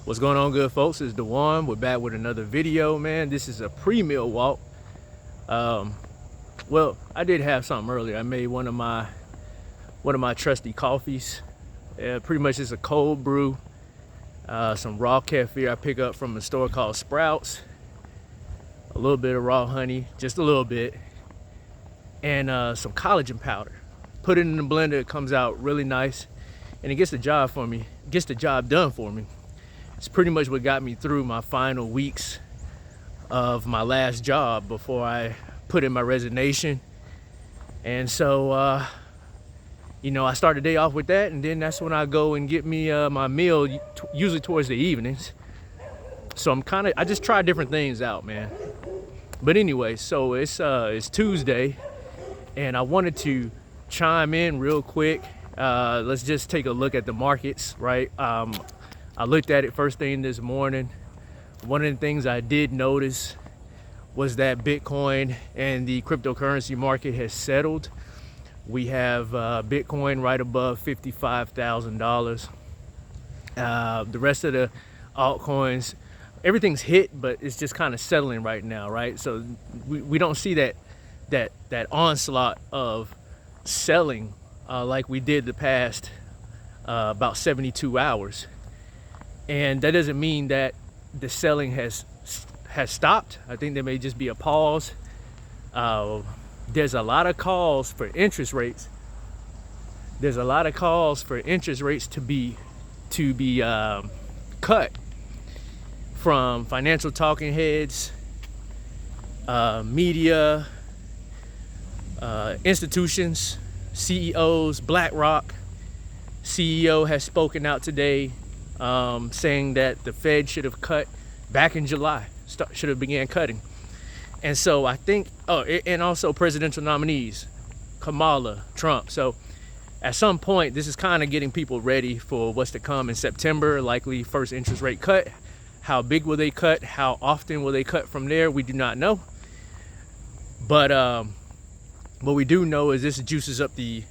What's going on, good folks? It's Dewan. We're back with another video, man. This is a pre-meal walk. Well, I did have something earlier. I made one of my trusty coffees. Pretty much it's a cold brew, some raw kefir I pick up from a store called Sprouts, a little bit of raw honey, just a little bit, and some collagen powder. Put it in the blender. It comes out really nice, and it gets the job done for me. It's pretty much what got me through my final weeks of my last job before I put in my resignation. And so, I start the day off with that, and then that's when I go and get me my meal, usually towards the evenings. So I just try different things out, man. But anyway, so it's Tuesday, and I wanted to chime in real quick. Let's just take a look at the markets, right? I looked at it first thing this morning. One of the things I did notice was that Bitcoin and the cryptocurrency market has settled. We have Bitcoin right above $55,000. The rest of the altcoins, everything's hit, but it's just kind of settling right now, right? So we don't see that onslaught of selling like we did the past about 72 hours. And that doesn't mean that the selling has stopped. I think there may just be a pause. There's a lot of calls for interest rates. There's a lot of calls for interest rates to be cut from financial talking heads, media, institutions, CEOs. BlackRock CEO has spoken out today, saying that the Fed should have cut back in July, should have began cutting. And so I think, and also presidential nominees, Kamala, Trump. So at some point, this is kind of getting people ready for what's to come in September, likely first interest rate cut. How big will they cut? How often will they cut from there? We do not know. But what we do know is this juices up the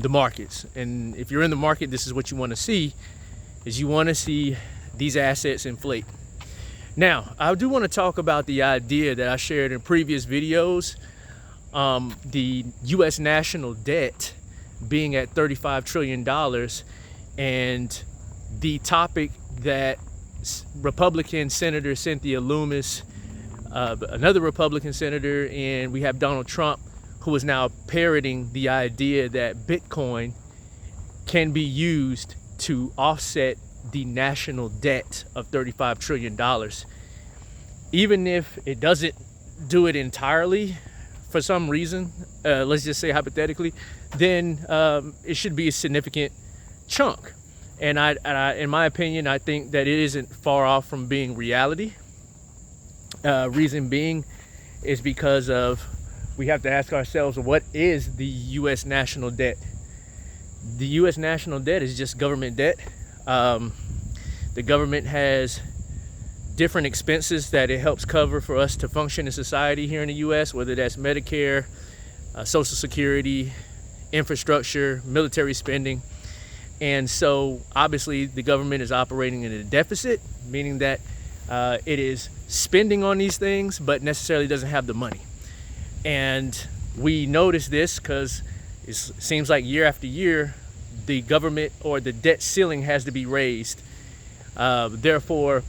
markets. And if you're in the market, this is what you want to see. You want to see these assets inflate. Now, I do want to talk about the idea that I shared in previous videos, the U.S. national debt being at $35 trillion, and the topic that Republican Senator Cynthia Lummis, another Republican senator, and we have Donald Trump, who is now parroting the idea that Bitcoin can be used to offset the national debt of $35 trillion. Even if it doesn't do it entirely for some reason, let's just say hypothetically, then it should be a significant chunk. And I, in my opinion, I think that it isn't far off from being reality. Reason being is because of, we have to ask ourselves, what is the U.S. national debt? The U.S. national debt is just government debt. The government has different expenses that it helps cover for us to function in society here in the U.S., whether that's Medicare, Social Security, infrastructure, military spending. And so obviously the government is operating in a deficit, meaning that it is spending on these things, but necessarily doesn't have the money. And we notice this because it seems like year after year, the government or the debt ceiling has to be raised. Therefore,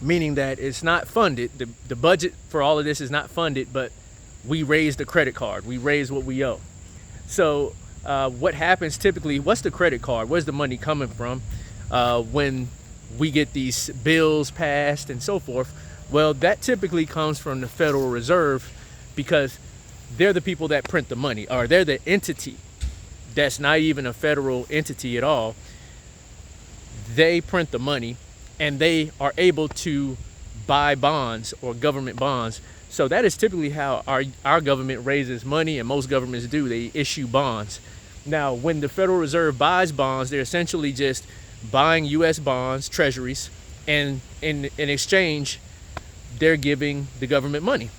meaning that it's not funded. The budget for all of this is not funded, but we raise the credit card. We raise what we owe. So what happens typically, what's the credit card? Where's the money coming from when we get these bills passed and so forth? Well, that typically comes from the Federal Reserve, because they're the people that print the money, or they're the entity that's not even a federal entity at all. They print the money, and they are able to buy bonds or government bonds. So that is typically how our government raises money, and most governments do. They issue bonds. Now, when the Federal Reserve buys bonds, they're essentially just buying U.S. bonds, treasuries, and in exchange, they're giving the government money.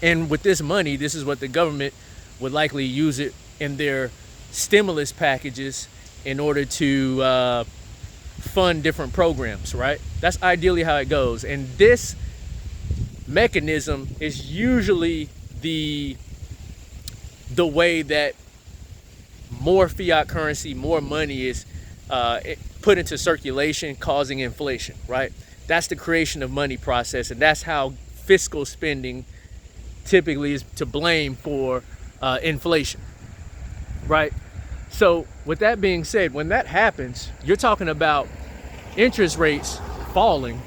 And with this money, this is what the government would likely use it in their stimulus packages in order to fund different programs, right? That's ideally how it goes. And this mechanism is usually the way that more fiat currency, more money is put into circulation, causing inflation, right? That's the creation of money process, and that's how fiscal spending typically is to blame for inflation, right? So with that being said, when that happens, you're talking about interest rates falling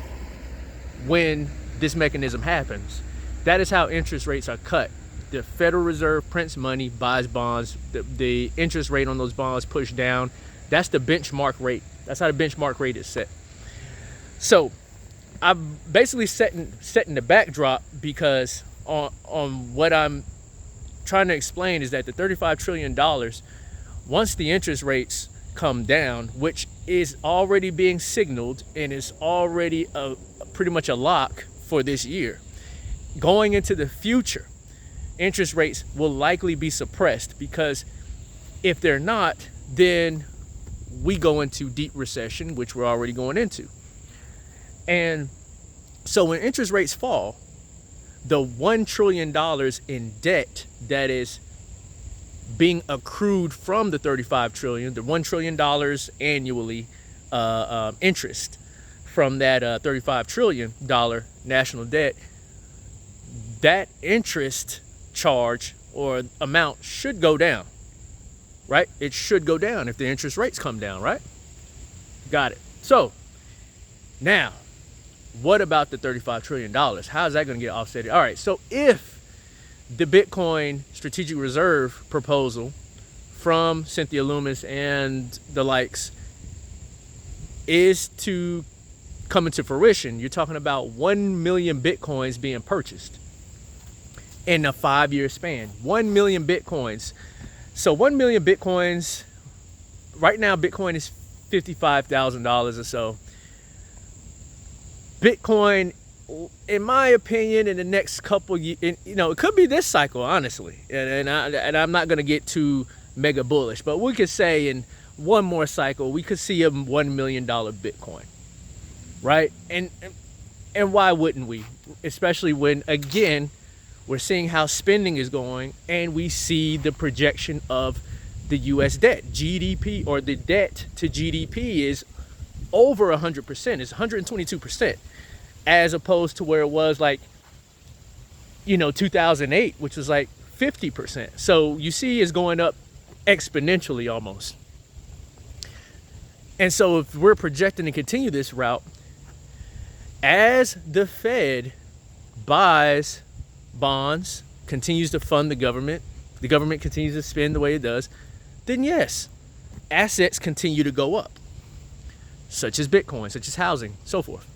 when this mechanism happens. That is how interest rates are cut. The Federal Reserve prints money, buys bonds, the interest rate on those bonds pushed down. That's the benchmark rate. That's how the benchmark rate is set. So I'm basically setting the backdrop, because on what I'm trying to explain is that the $35 trillion, once the interest rates come down, which is already being signaled and is already pretty much a lock for this year, going into the future, interest rates will likely be suppressed, because if they're not, then we go into deep recession, which we're already going into. And so when interest rates fall, the $1 trillion in debt that is being accrued from the 35 trillion, the $1 trillion annually interest from that $35 trillion national debt, that interest charge or amount should go down, right? It should go down if the interest rates come down, right? Got it. So now, what about the $35 trillion? How is that going to get offset? All right, so if the Bitcoin strategic reserve proposal from Cynthia Loomis and the likes is to come into fruition, you're talking about 1 million Bitcoins being purchased in a 5-year span. 1 million Bitcoins. So 1 million Bitcoins, right now Bitcoin is $55,000 or so. Bitcoin, in my opinion, in the next couple years, it could be this cycle, honestly, and I'm not going to get too mega bullish, but we could say in one more cycle we could see a $1 million Bitcoin, right? And why wouldn't we? Especially when, again, we're seeing how spending is going, and we see the projection of the U.S. debt, GDP, or the debt to GDP is over 100%. It's 122%. As opposed to where it was 2008, which was 50%. So you see it's going up exponentially almost. And so if we're projecting to continue this route, as the Fed buys bonds, continues to fund the government continues to spend the way it does, then yes, assets continue to go up, such as Bitcoin, such as housing, so forth.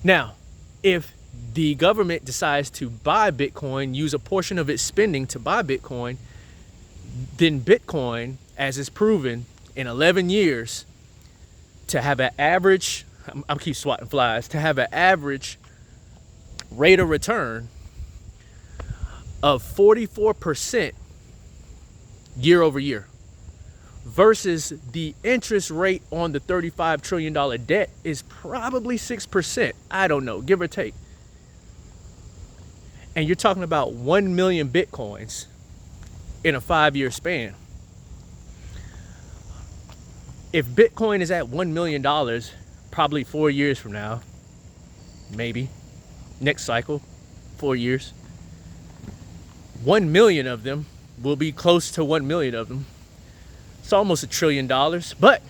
Now, if the government decides to buy Bitcoin, use a portion of its spending to buy Bitcoin, then Bitcoin, as is proven in 11 years, to have an average, I'm keep swatting flies, to have an average rate of return of 44% year over year, versus the interest rate on the $35 trillion debt is probably 6%. I don't know, give or take. And you're talking about 1 million Bitcoins in a 5-year span. If Bitcoin is at $1 million, probably 4 years from now, maybe, next cycle, 4 years, 1 million of them will be close to 1 million of them. It's almost $1 trillion, but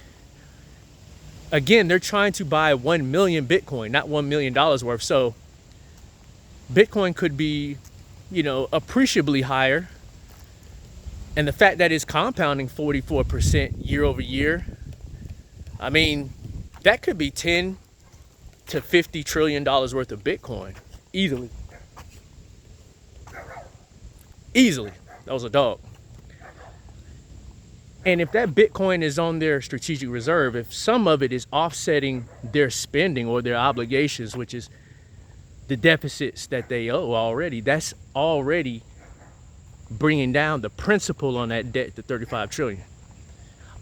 again, they're trying to buy 1 million Bitcoin, not $1 million worth. So Bitcoin could be, appreciably higher. And the fact that it's compounding 44% year over year, I mean, that could be 10 to $50 trillion worth of Bitcoin, easily. Easily. That was a dog. And if that Bitcoin is on their strategic reserve, if some of it is offsetting their spending or their obligations, which is the deficits that they owe already, that's already bringing down the principal on that debt to 35 trillion,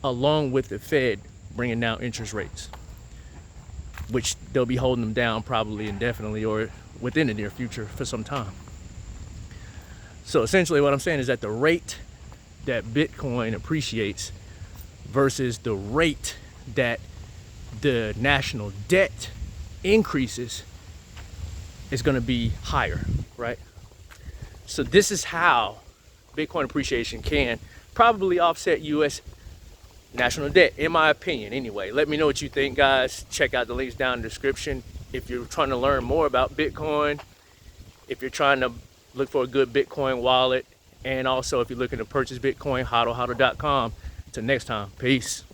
along with the Fed bringing down interest rates. which they'll be holding them down probably indefinitely or within the near future for some time. So essentially what I'm saying is that the rate that Bitcoin appreciates versus the rate that the national debt increases is going to be higher, right? So this is how Bitcoin appreciation can probably offset US national debt, in my opinion anyway. Let me know what you think, guys. Check out the links down in the description if you're trying to learn more about Bitcoin, if you're trying to look for a good Bitcoin wallet, and also if you're looking to purchase Bitcoin, hodl, hodl.com. Till next time, peace.